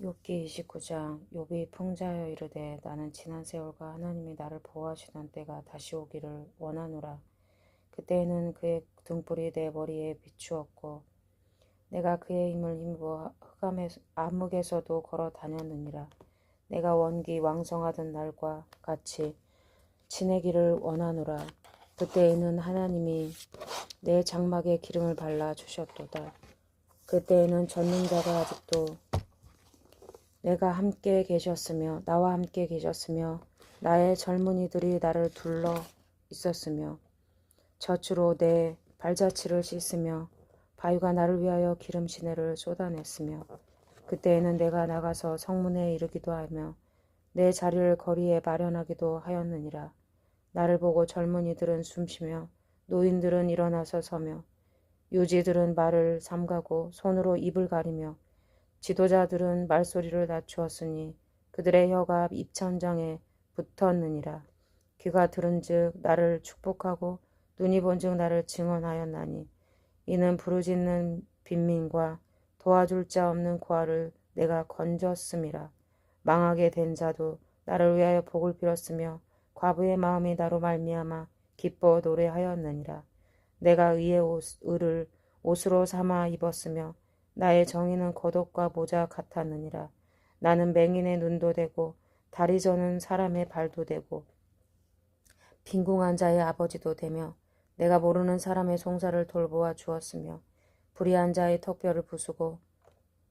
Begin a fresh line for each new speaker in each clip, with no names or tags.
욥기 29장. 욥이 풍자하여 이르되 나는 지난 세월과 하나님이 나를 보호하시던 때가 다시 오기를 원하노라. 그때에는 그의 등불이 내 머리에 비추었고 내가 그의 힘을 힘입어 암흑에서도 걸어 다녔느니라. 내가 원기 왕성하던 날과 같이 지내기를 원하노라. 그때에는 하나님이 내 장막에 기름을 발라 주셨도다. 그때에는 전능자가 아직도 나와 함께 계셨으며 나의 젊은이들이 나를 둘러 있었으며 젖으로 내 발자취를 씻으며 바위가 나를 위하여 기름 시내를 쏟아냈으며 그때에는 내가 나가서 성문에 이르기도 하며 내 자리를 거리에 마련하기도 하였느니라. 나를 보고 젊은이들은 숨쉬며 노인들은 일어나서 서며 유지들은 말을 삼가고 손으로 입을 가리며 지도자들은 말소리를 낮추었으니 그들의 혀가 입천장에 붙었느니라. 귀가 들은즉 나를 축복하고 눈이 본즉 나를 증언하였나니 이는 부르짖는 빈민과 도와줄 자 없는 고아를 내가 건졌음이라. 망하게 된 자도 나를 위하여 복을 빌었으며 과부의 마음이 나로 말미암아 기뻐 노래하였느니라. 내가 의의 의를 옷으로 삼아 입었으며 나의 정의는 겉옷과 모자 같았느니라. 나는 맹인의 눈도 되고 다리 저는 사람의 발도 되고 빈궁한 자의 아버지도 되며 내가 모르는 사람의 송사를 돌보아 주었으며 불의한 자의 턱뼈를 부수고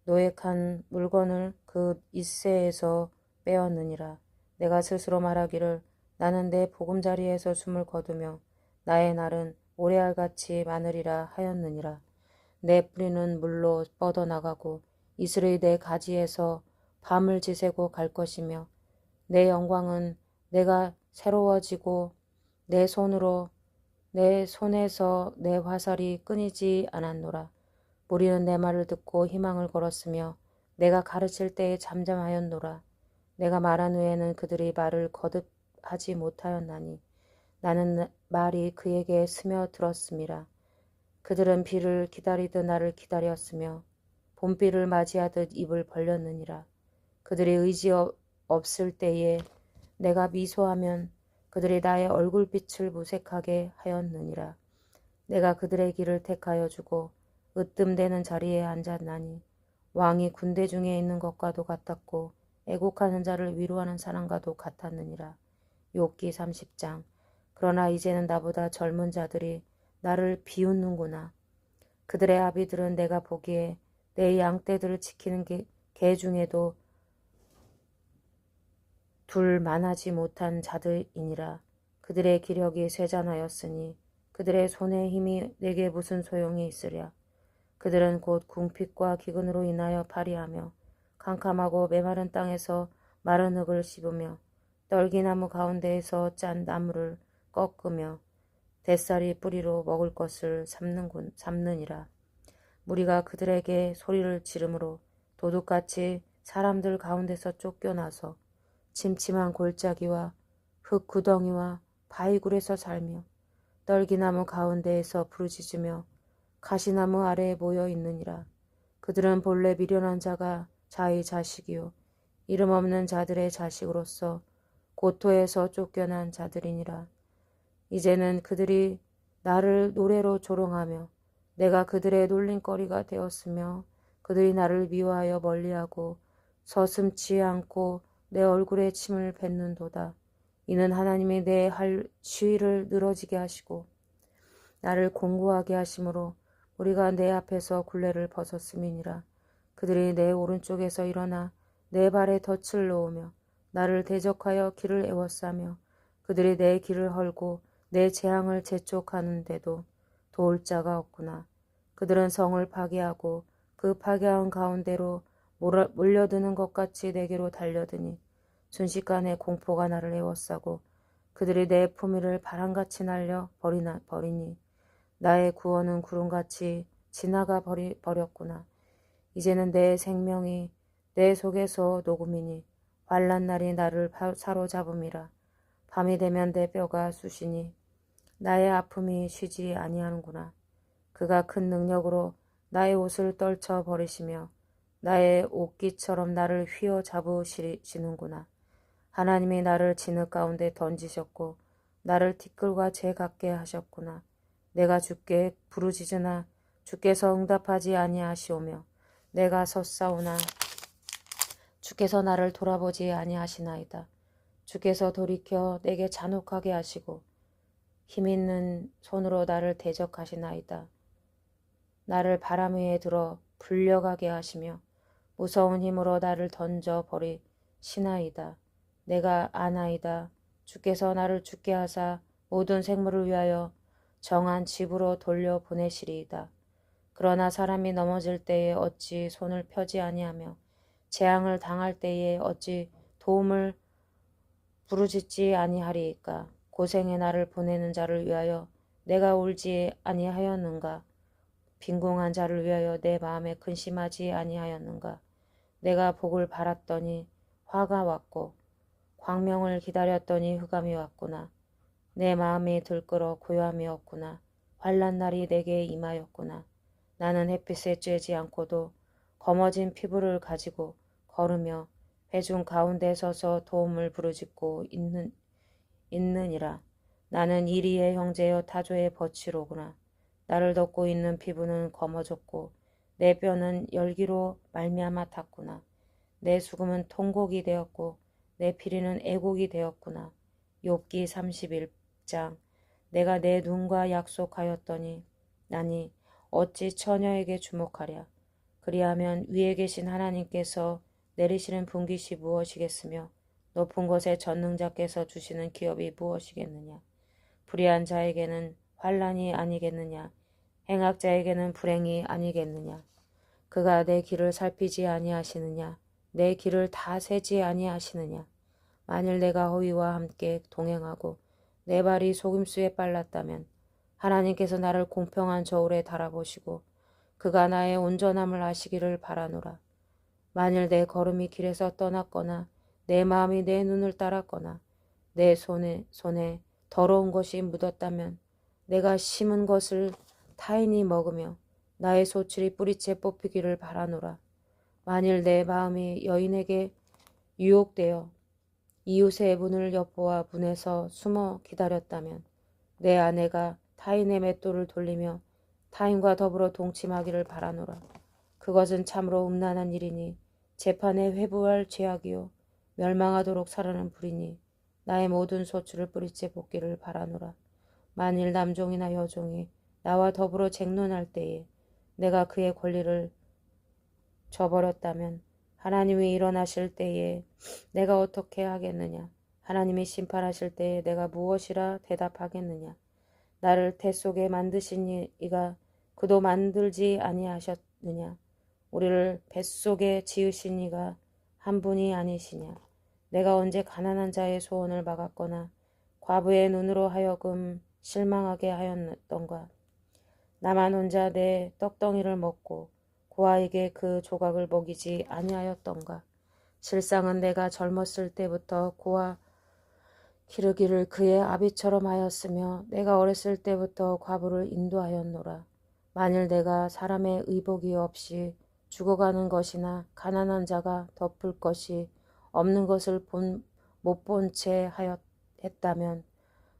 노획한 물건을 그 잇새에서 빼었느니라. 내가 스스로 말하기를 나는 내 보금자리에서 숨을 거두며 나의 날은 모래알같이 많으리라 하였느니라. 내 뿌리는 물로 뻗어나가고 이슬의 내 가지에서 밤을 지새고 갈 것이며 내 영광은 내가 새로워지고 내 손에서 내 화살이 끊이지 않았노라. 무리는 내 말을 듣고 희망을 걸었으며 내가 가르칠 때에 잠잠하였노라. 내가 말한 후에는 그들이 말을 거듭하지 못하였나니 나는 말이 그에게 스며들었음이라. 그들은 비를 기다리듯 나를 기다렸으며 봄비를 맞이하듯 입을 벌렸느니라. 그들이 의지 없을 때에 내가 미소하면 그들이 나의 얼굴빛을 무색하게 하였느니라. 내가 그들의 길을 택하여 주고 으뜸되는 자리에 앉았나니 왕이 군대 중에 있는 것과도 같았고 애곡하는 자를 위로하는 사람과도 같았느니라. 욥기 30장. 그러나 이제는 나보다 젊은 자들이 나를 비웃는구나. 그들의 아비들은 내가 보기에 내 양떼들을 지키는 개 중에도 둘 만하지 못한 자들이니라. 그들의 기력이 쇠잔하였으니 그들의 손의 힘이 내게 무슨 소용이 있으랴. 그들은 곧 궁핍과 기근으로 인하여 파리하며 캄캄하고 메마른 땅에서 마른 흙을 씹으며 떨기나무 가운데에서 짠 나무를 꺾으며 뱃살이 뿌리로 먹을 것을 삼느니라. 무리가 그들에게 소리를 지르므로 도둑같이 사람들 가운데서 쫓겨나서 침침한 골짜기와 흙구덩이와 바위굴에서 살며 떨기나무 가운데에서 부르짖으며 가시나무 아래에 모여 있느니라. 그들은 본래 미련한 자의 자식이요 이름 없는 자들의 자식으로서 고토에서 쫓겨난 자들이니라. 이제는 그들이 나를 노래로 조롱하며 내가 그들의 놀림거리가 되었으며 그들이 나를 미워하여 멀리하고 서슴지 않고 내 얼굴에 침을 뱉는도다. 이는 하나님이 내 할 시위를 늘어지게 하시고 나를 공고하게 하심으로 우리가 내 앞에서 굴레를 벗었음이니라. 그들이 내 오른쪽에서 일어나 내 발에 덫을 놓으며 나를 대적하여 길을 에워싸며 그들이 내 길을 헐고 내 재앙을 재촉하는데도 도울 자가 없구나. 그들은 성을 파괴하고 그 파괴한 가운데로 몰려드는 것 같이 내게로 달려드니 순식간에 공포가 나를 에워싸고 그들이 내 품위를 바람같이 날려 버리니 나의 구원은 구름같이 지나가 버렸구나. 이제는 내 생명이 내 속에서 녹음이니 환난 날이 나를 사로잡음이라. 밤이 되면 내 뼈가 쑤시니 나의 아픔이 쉬지 아니하는구나. 그가 큰 능력으로 나의 옷을 떨쳐 버리시며 나의 옷깃처럼 나를 휘어잡으시는구나. 하나님이 나를 진흙 가운데 던지셨고 나를 티끌과 재 같게 하셨구나. 내가 주께 부르짖으나 주께서 응답하지 아니하시오며 내가 섰사오나 주께서 나를 돌아보지 아니하시나이다. 주께서 돌이켜 내게 잔혹하게 하시고 힘있는 손으로 나를 대적하시나이다. 나를 바람 위에 들어 불려가게 하시며 무서운 힘으로 나를 던져 버리시나이다. 내가 아나이다. 주께서 나를 죽게 하사 모든 생물을 위하여 정한 집으로 돌려보내시리이다. 그러나 사람이 넘어질 때에 어찌 손을 펴지 아니하며 재앙을 당할 때에 어찌 도움을 부르짖지 아니하리이까. 고생의 나를 보내는 자를 위하여 내가 울지 아니하였는가. 빈궁한 자를 위하여 내 마음에 근심하지 아니하였는가. 내가 복을 바랐더니 화가 왔고 광명을 기다렸더니 흑암이 왔구나. 내 마음이 들끓어 고요함이 없구나. 환난 날이 내게 임하였구나. 나는 햇빛에 쬐지 않고도 검어진 피부를 가지고 걸으며 회중 가운데 서서 도움을 부르짖고 있느니라. 나는 이리의 형제여 타조의 버치로구나. 나를 덮고 있는 피부는 검어졌고 내 뼈는 열기로 말미암아 탔구나. 내 수금은 통곡이 되었고 내 피리는 애곡이 되었구나. 욥기 31장. 내가 내 눈과 약속하였더니 나니 어찌 처녀에게 주목하랴. 그리하면 위에 계신 하나님께서 내리시는 분깃이 무엇이겠으며 높은 곳에 전능자께서 주시는 기업이 무엇이겠느냐. 불의한 자에게는 환난이 아니겠느냐. 행악자에게는 불행이 아니겠느냐. 그가 내 길을 살피지 아니하시느냐. 내 길을 다 세지 아니하시느냐. 만일 내가 허위와 함께 동행하고 내 발이 속임수에 빨랐다면 하나님께서 나를 공평한 저울에 달아보시고 그가 나의 온전함을 아시기를 바라노라. 만일 내 걸음이 길에서 떠났거나 내 마음이 내 눈을 따랐거나 내 손에 더러운 것이 묻었다면 내가 심은 것을 타인이 먹으며 나의 소출이 뿌리째 뽑히기를 바라노라. 만일 내 마음이 여인에게 유혹되어 이웃의 문을 엿보아 문에서 숨어 기다렸다면 내 아내가 타인의 맷돌을 돌리며 타인과 더불어 동침하기를 바라노라. 그것은 참으로 음란한 일이니 재판에 회부할 죄악이요 멸망하도록 사르는 불이니 나의 모든 소출을 뿌리째 볶기를 바라노라. 만일 남종이나 여종이 나와 더불어 쟁론할 때에 내가 그의 권리를 저버렸다면 하나님이 일어나실 때에 내가 어떻게 하겠느냐. 하나님이 심판하실 때에 내가 무엇이라 대답하겠느냐. 나를 태 속에 만드신 이가 그도 만들지 아니하셨느냐. 우리를 뱃속에 지으신 이가 한 분이 아니시냐. 내가 언제 가난한 자의 소원을 막았거나 과부의 눈으로 하여금 실망하게 하였던가. 나만 혼자 내 떡덩이를 먹고 고아에게 그 조각을 먹이지 아니하였던가. 실상은 내가 젊었을 때부터 고아 기르기를 그의 아비처럼 하였으며 내가 어렸을 때부터 과부를 인도하였노라. 만일 내가 사람의 의복이 없이 죽어가는 것이나 가난한 자가 덮을 것이 없는 것을 못 본 채 했다면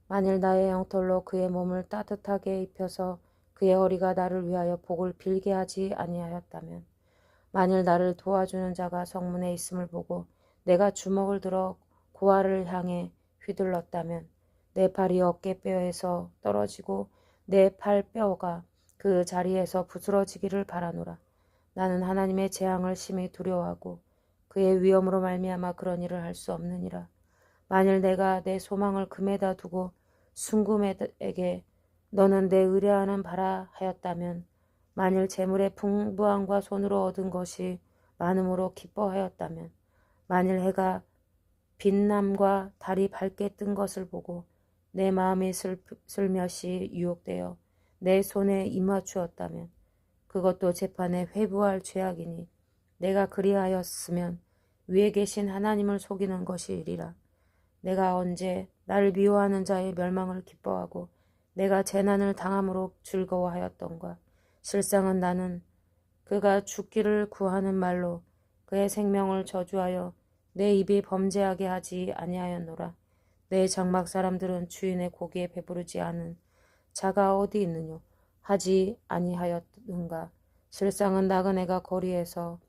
만일 나의 영털로 그의 몸을 따뜻하게 입혀서 그의 허리가 나를 위하여 복을 빌게 하지 아니하였다면 만일 나를 도와주는 자가 성문에 있음을 보고 내가 주먹을 들어 고아를 향해 휘둘렀다면 내 팔이 어깨뼈에서 떨어지고 내 팔뼈가 그 자리에서 부스러지기를 바라노라. 나는 하나님의 재앙을 심히 두려워하고 그의 위엄으로 말미암아 그런 일을 할 수 없느니라. 만일 내가 내 소망을 금에다 두고 순금에게 너는 내 의뢰하는 바라 하였다면 만일 재물의 풍부함과 손으로 얻은 것이 많음으로 기뻐하였다면 만일 해가 빛남과 달이 밝게 뜬 것을 보고 내 마음이 슬며시 유혹되어 내 손에 임하주었다면 그것도 재판에 회부할 죄악이니 내가 그리하였으면 위에 계신 하나님을 속이는 것이리라. 내가 언제 나를 미워하는 자의 멸망을 기뻐하고 내가 재난을 당함으로 즐거워하였던가. 실상은 나는 그가 죽기를 구하는 말로 그의 생명을 저주하여 내 입이 범죄하게 하지 아니하였노라. 내 장막 사람들은 주인의 고기에 배부르지 않은 자가 어디 있느뇨 하지 아니하였는가. 실상은 나그네가 거리에서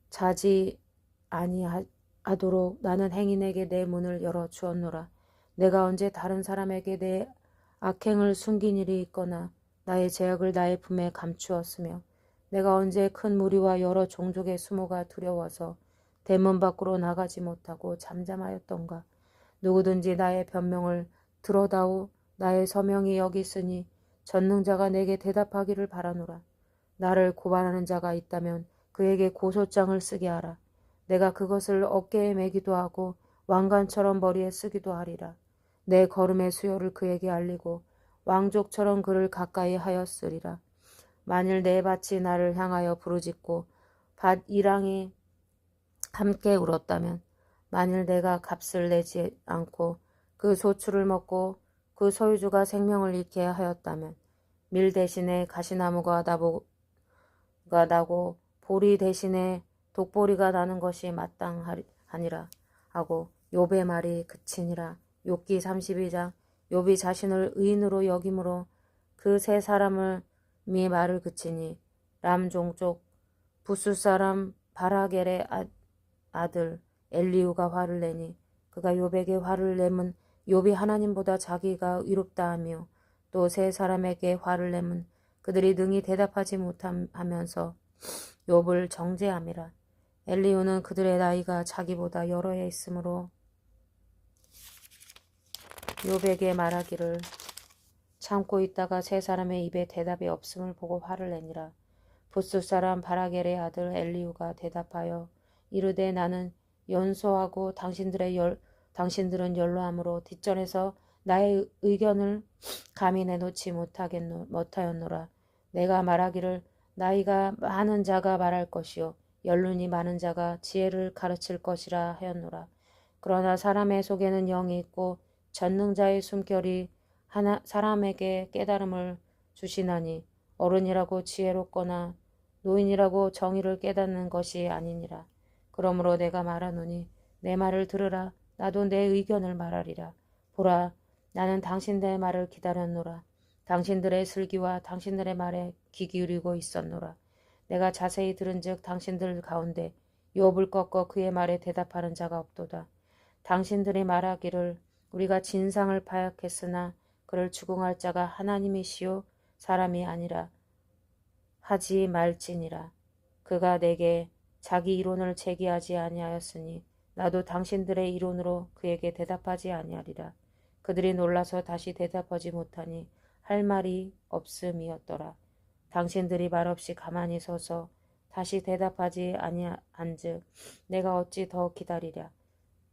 자지 아니하도록 나는 행인에게 내 문을 열어 주었노라. 내가 언제 다른 사람에게 내 악행을 숨긴 일이 있거나 나의 죄악을 나의 품에 감추었으며 내가 언제 큰 무리와 여러 종족의 수모가 두려워서 대문 밖으로 나가지 못하고 잠잠하였던가. 누구든지 나의 변명을 들어다오 나의 서명이 여기 있으니 전능자가 내게 대답하기를 바라노라. 나를 고발하는 자가 있다면 그에게 고소장을 쓰게 하라. 내가 그것을 어깨에 매기도 하고 왕관처럼 머리에 쓰기도 하리라. 내 걸음의 수요를 그에게 알리고 왕족처럼 그를 가까이 하였으리라. 만일 내 밭이 나를 향하여 부르짖고 밭 이랑이 함께 울었다면 만일 내가 값을 내지 않고 그 소출을 먹고 그 소유주가 생명을 잃게 하였다면 밀 대신에 가시나무가 나고 보리 대신에 독보리가 나는 것이 마땅하니라 하고 욥의 말이 그치니라. 욥기 32장. 욥이 자신을 의인으로 여김으로 그 세 사람을 말을 그치니 람 종족 부수 사람 바라겔의 아들 엘리우가 화를 내니 그가 욥에게 화를 내면 욥이 하나님보다 자기가 의롭다 하며 또 세 사람에게 화를 내면 그들이 능히 대답하지 못하면서 욥을 정죄함이라. 엘리우는 그들의 나이가 자기보다 여러 해 있으므로 욥에게 말하기를 참고 있다가 세 사람의 입에 대답이 없음을 보고 화를 내니라. 부스 사람 바라겔의 아들 엘리우가 대답하여 이르되 나는 연소하고 당신들은 연로함으로 뒷전에서 나의 의견을 감히 내놓지 못하였노라. 내가 말하기를 나이가 많은 자가 말할 것이요 연륜이 많은 자가 지혜를 가르칠 것이라 하였노라. 그러나 사람의 속에는 영이 있고 전능자의 숨결이 사람에게 깨달음을 주시나니 어른이라고 지혜롭거나 노인이라고 정의를 깨닫는 것이 아니니라. 그러므로 내가 말하노니 내 말을 들으라. 나도 내 의견을 말하리라. 보라, 나는 당신들의 말을 기다렸노라. 당신들의 슬기와 당신들의 말에 귀 기울이고 있었노라. 내가 자세히 들은즉 당신들 가운데 욥을 꺾어 그의 말에 대답하는 자가 없도다. 당신들이 말하기를 우리가 진상을 파악했으나 그를 추궁할 자가 하나님이시요 사람이 아니라 하지 말지니라. 그가 내게 자기 이론을 제기하지 아니하였으니 나도 당신들의 이론으로 그에게 대답하지 아니하리라. 그들이 놀라서 다시 대답하지 못하니 할 말이 없음이었더라. 당신들이 말없이 가만히 서서 다시 대답하지 아니한즉 내가 어찌 더 기다리랴.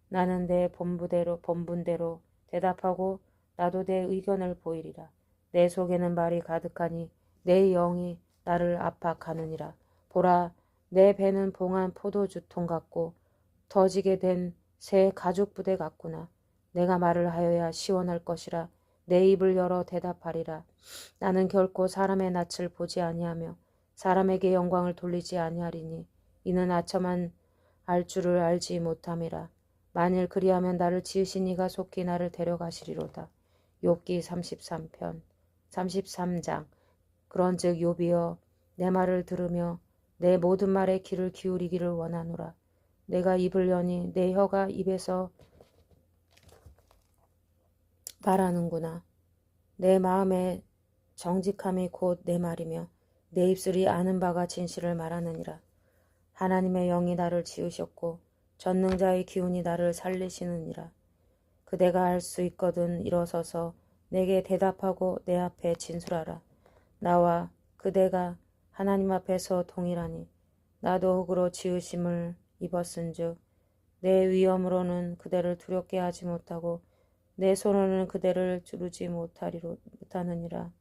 나는 내 본분대로 대답하고 나도 내 의견을 보이리라. 내 속에는 말이 가득하니 내 영이 나를 압박하느니라. 보라, 내 배는 봉한 포도주통 같고 터지게 된 새 가죽 부대 같구나. 내가 말을 하여야 시원할 것이라. 내 입을 열어 대답하리라. 나는 결코 사람의 낯을 보지 아니하며 사람에게 영광을 돌리지 아니하리니 이는 아첨한 알 줄을 알지 못함이라. 만일 그리하면 나를 지으신 이가 속히 나를 데려가시리로다. 욥기 33장. 그런즉 욥이여 내 말을 들으며 내 모든 말에 귀를 기울이기를 원하노라. 내가 입을 여니 내 혀가 입에서 말하는구나. 내 마음의 정직함이 곧 내 말이며 내 입술이 아는 바가 진실을 말하느니라. 하나님의 영이 나를 지으셨고 전능자의 기운이 나를 살리시느니라. 그대가 할 수 있거든 일어서서 내게 대답하고 내 앞에 진술하라. 나와 그대가 하나님 앞에서 동일하니 나도 흙으로 지으심을 입었은즉 내 위엄으로는 그대를 두렵게 하지 못하고 내 손으로는 그대를 주르지 못하느니라.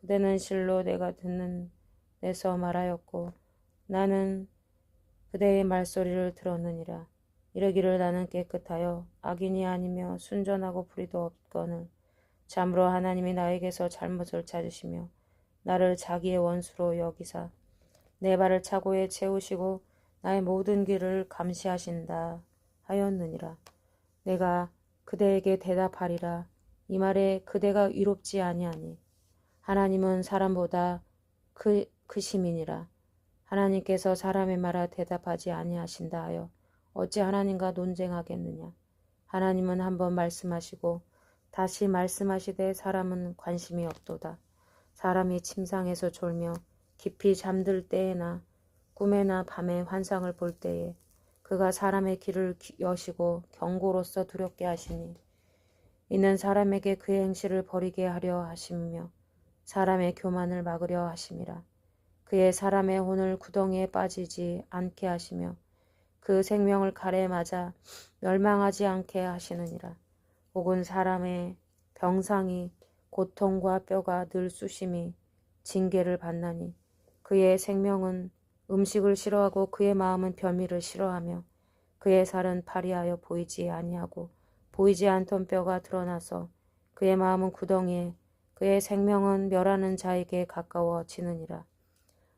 그대는 실로 내가 듣는 데서 말하였고 나는 그대의 말소리를 들었느니라. 이르기를 나는 깨끗하여 악인이 아니며 순전하고 불의도 없거늘 참으로 하나님이 나에게서 잘못을 찾으시며 나를 자기의 원수로 여기사 내 발을 차고에 채우시고 나의 모든 길을 감시하신다 하였느니라. 내가 그대에게 대답하리라. 이 말에 그대가 위롭지 아니하니 하나님은 사람보다 크심이니라. 하나님께서 사람의 말에 대답하지 아니하신다 하여 어찌 하나님과 논쟁하겠느냐. 하나님은 한번 말씀하시고 다시 말씀하시되 사람은 관심이 없도다. 사람이 침상에서 졸며 깊이 잠들 때에나 꿈에나 밤에 환상을 볼 때에 그가 사람의 길을 여시고 경고로서 두렵게 하시니 이는 사람에게 그의 행실을 버리게 하려 하심이며 사람의 교만을 막으려 하심이라. 그의 사람의 혼을 구덩이에 빠지지 않게 하시며 그 생명을 칼에 맞아 멸망하지 않게 하시느니라. 혹은 사람의 병상이 고통과 뼈가 늘 쑤심이 징계를 받나니 그의 생명은 음식을 싫어하고 그의 마음은 별미를 싫어하며 그의 살은 파리하여 보이지 아니하고 보이지 않던 뼈가 드러나서 그의 마음은 구덩이에 그의 생명은 멸하는 자에게 가까워지느니라.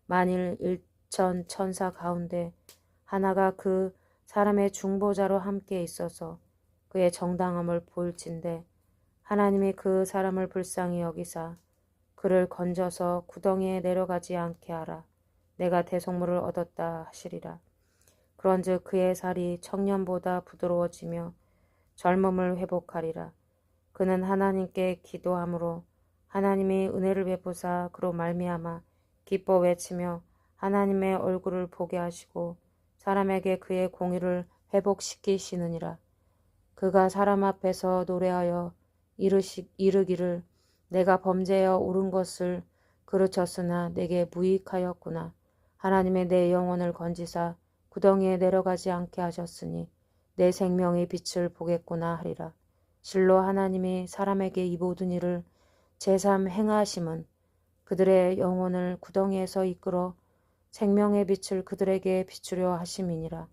만일 일천 천사 가운데 하나가 그 사람의 중보자로 함께 있어서 그의 정당함을 보일진대 하나님이 그 사람을 불쌍히 여기사 그를 건져서 구덩이에 내려가지 않게 하라. 내가 대속물을 얻었다 하시리라. 그런즉 그의 살이 청년보다 부드러워지며 젊음을 회복하리라. 그는 하나님께 기도함으로 하나님이 은혜를 베푸사 그로 말미암아 기뻐 외치며 하나님의 얼굴을 보게 하시고 사람에게 그의 공의를 회복시키시느니라. 그가 사람 앞에서 노래하여 이르기를 내가 범죄하여 옳은 것을 그르쳤으나 내게 무익하였구나. 하나님의 내 영혼을 건지사 구덩이에 내려가지 않게 하셨으니 내 생명의 빛을 보겠구나 하리라. 실로 하나님이 사람에게 이 모든 일을 제삼 행하심은 그들의 영혼을 구덩이에서 이끌어 생명의 빛을 그들에게 비추려 하심이니라.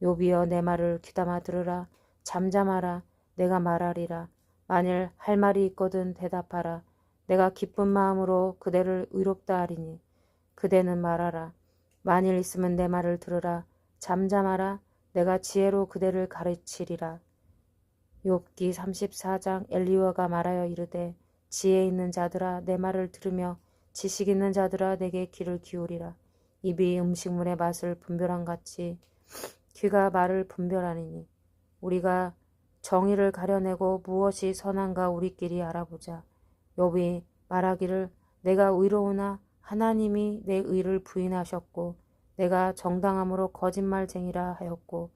욥이여 내 말을 귀담아 들으라. 잠잠하라. 내가 말하리라. 만일 할 말이 있거든 대답하라. 내가 기쁜 마음으로 그대를 의롭다 하리니 그대는 말하라. 만일 있으면 내 말을 들으라. 잠잠하라. 내가 지혜로 그대를 가르치리라. 욥기 34장. 엘리야가 말하여 이르되 지혜 있는 자들아 내 말을 들으며 지식 있는 자들아 내게 귀를 기울이라. 입이 음식물의 맛을 분별한 같이 귀가 말을 분별하니니 우리가 정의를 가려내고 무엇이 선한가 우리끼리 알아보자. 욥이 말하기를 내가 의로우나 하나님이 내 의를 부인하셨고 내가 정당함으로 거짓말쟁이라 하였고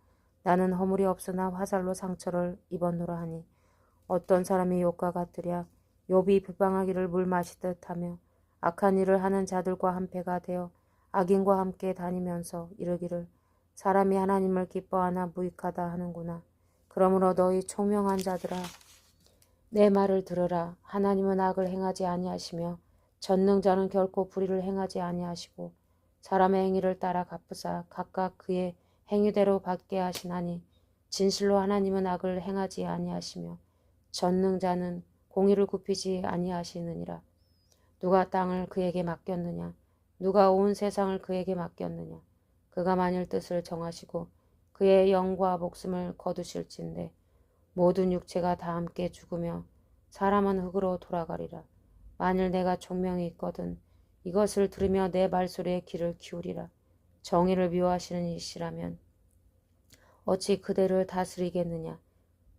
나는 허물이 없으나 화살로 상처를 입었노라 하니 어떤 사람이 욥과 같으랴. 욥이 비방하기를 물 마시듯 하며 악한 일을 하는 자들과 한패가 되어 악인과 함께 다니면서 이르기를 사람이 하나님을 기뻐하나 무익하다 하는구나. 그러므로 너희 총명한 자들아 내 말을 들으라. 하나님은 악을 행하지 아니하시며 전능자는 결코 불의를 행하지 아니하시고 사람의 행위를 따라 갚으사 각각 그의 행위대로 받게 하시나니 진실로 하나님은 악을 행하지 아니하시며 전능자는 공의를 굽히지 아니하시느니라. 누가 땅을 그에게 맡겼느냐? 누가 온 세상을 그에게 맡겼느냐? 그가 만일 뜻을 정하시고 그의 영과 목숨을 거두실진데 모든 육체가 다 함께 죽으며 사람은 흙으로 돌아가리라. 만일 내가 총명이 있거든 이것을 들으며 내 말소리에 귀를 기울이라. 정의를 미워하시는 이시라면 어찌 그대를 다스리겠느냐?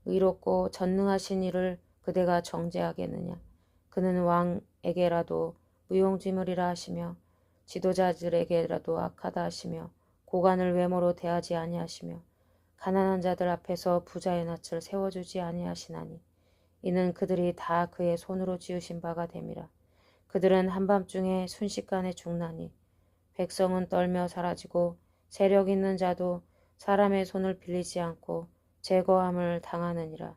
의롭고 전능하신 이를 그대가 정죄하겠느냐? 그는 왕에게라도 무용지물이라 하시며 지도자들에게라도 악하다 하시며 고관을 외모로 대하지 아니하시며 가난한 자들 앞에서 부자의 낯을 세워주지 아니하시나니 이는 그들이 다 그의 손으로 지으신 바가 됨이라. 그들은 한밤중에 순식간에 죽나니 백성은 떨며 사라지고 세력 있는 자도 사람의 손을 빌리지 않고 제거함을 당하느니라.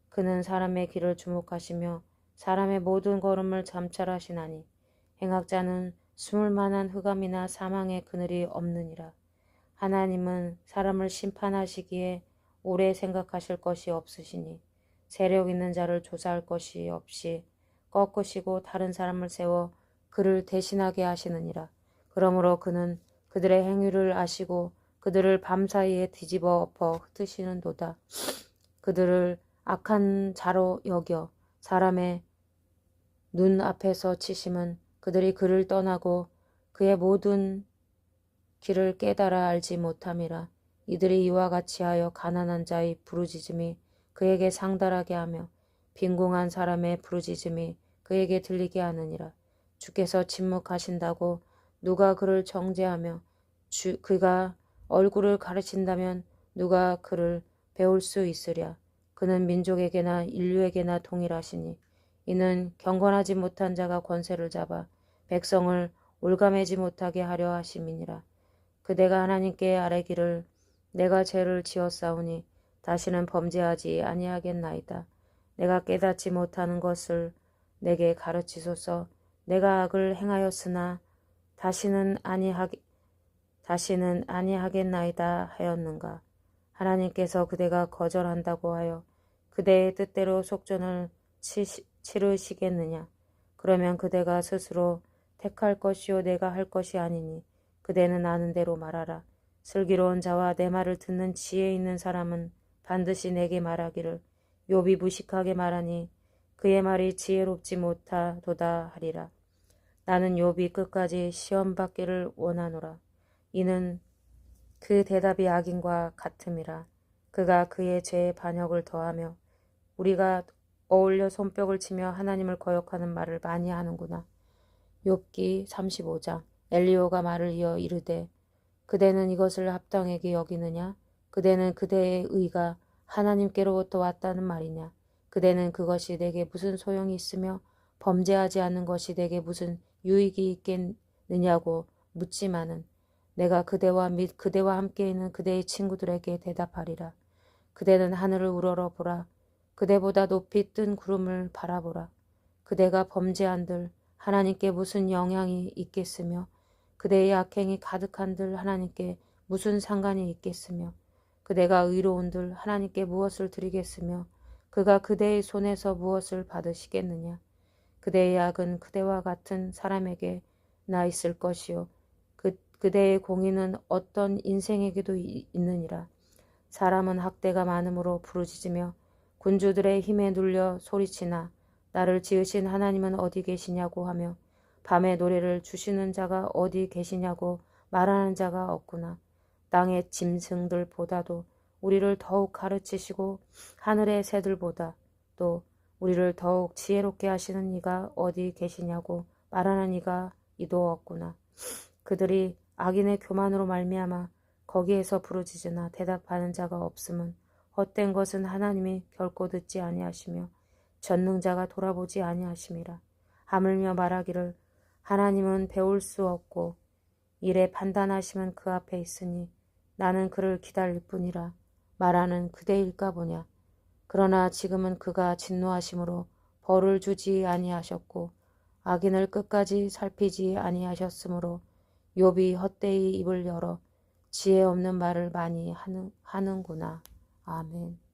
그는 사람의 길을 주목하시며 사람의 모든 걸음을 잠찰하시나니 행악자는 숨을 만한 흑암이나 사망의 그늘이 없느니라. 하나님은 사람을 심판하시기에 오래 생각하실 것이 없으시니 세력 있는 자를 조사할 것이 없이 꺾으시고 다른 사람을 세워 그를 대신하게 하시느니라. 그러므로 그는 그들의 행위를 아시고 그들을 밤사이에 뒤집어 엎어 흩으시는도다. 그들을 악한 자로 여겨 사람의 눈 앞에서 치심은 그들이 그를 떠나고 그의 모든 길을 깨달아 알지 못함이라. 이들이 이와 같이 하여 가난한 자의 부르짖음이 그에게 상달하게 하며 빈궁한 사람의 부르짖음이 그에게 들리게 하느니라. 주께서 침묵하신다고 누가 그를 정죄하며 그가 얼굴을 가르친다면 누가 그를 배울 수 있으랴. 그는 민족에게나 인류에게나 동일하시니 이는 경건하지 못한 자가 권세를 잡아 백성을 올가매지 못하게 하려 하심이니라. 그대가 하나님께 아뢰기를 내가 죄를 지었사오니 다시는 범죄하지 아니하겠나이다. 내가 깨닫지 못하는 것을 내게 가르치소서. 내가 악을 행하였으나 다시는 아니하겠나이다 하였는가. 하나님께서 그대가 거절한다고 하여 그대의 뜻대로 속전을 치르시겠느냐. 그러면 그대가 스스로 택할 것이요 내가 할 것이 아니니 그대는 아는 대로 말하라. 슬기로운 자와 내 말을 듣는 지혜 있는 사람은 반드시 내게 말하기를 욥이 무식하게 말하니 그의 말이 지혜롭지 못하도다 하리라. 나는 욥이 끝까지 시험받기를 원하노라. 이는 그 대답이 악인과 같음이라. 그가 그의 죄에 반역을 더하며 우리가 어울려 손뼉을 치며 하나님을 거역하는 말을 많이 하는구나. 욥기 35장. 엘리오가 말을 이어 이르되 그대는 이것을 합당하게 여기느냐? 그대는 그대의 의가 하나님께로부터 왔다는 말이냐? 그대는 그것이 내게 무슨 소용이 있으며 범죄하지 않는 것이 내게 무슨 유익이 있겠느냐고 묻지만은 내가 그대와 및 그대와 함께 있는 그대의 친구들에게 대답하리라. 그대는 하늘을 우러러보라. 그대보다 높이 뜬 구름을 바라보라. 그대가 범죄한들 하나님께 무슨 영향이 있겠으며 그대의 악행이 가득한들 하나님께 무슨 상관이 있겠으며 그대가 의로운들 하나님께 무엇을 드리겠으며 그가 그대의 손에서 무엇을 받으시겠느냐. 그대의 악은 그대와 같은 사람에게 나 있을 것이요 그대의 공의는 어떤 인생에게도 있느니라. 사람은 학대가 많음으로 부르짖으며 군주들의 힘에 눌려 소리치나 나를 지으신 하나님은 어디 계시냐고 하며 밤에 노래를 주시는 자가 어디 계시냐고 말하는 자가 없구나. 땅의 짐승들보다도 우리를 더욱 가르치시고 하늘의 새들보다 또 우리를 더욱 지혜롭게 하시는 이가 어디 계시냐고 말하는 이가 이도 없구나. 그들이 악인의 교만으로 말미암아 거기에서 부르짖으나 대답하는 자가 없음은 헛된 것은 하나님이 결코 듣지 아니하시며 전능자가 돌아보지 아니하심이라. 하물며 말하기를 하나님은 배울 수 없고 일에 판단하심은 그 앞에 있으니 나는 그를 기다릴 뿐이라 말하는 그대일까 보냐. 그러나 지금은 그가 진노하심으로 벌을 주지 아니하셨고 악인을 끝까지 살피지 아니하셨으므로 욥이 헛되이 입을 열어 지혜 없는 말을 많이 하는구나. 아멘.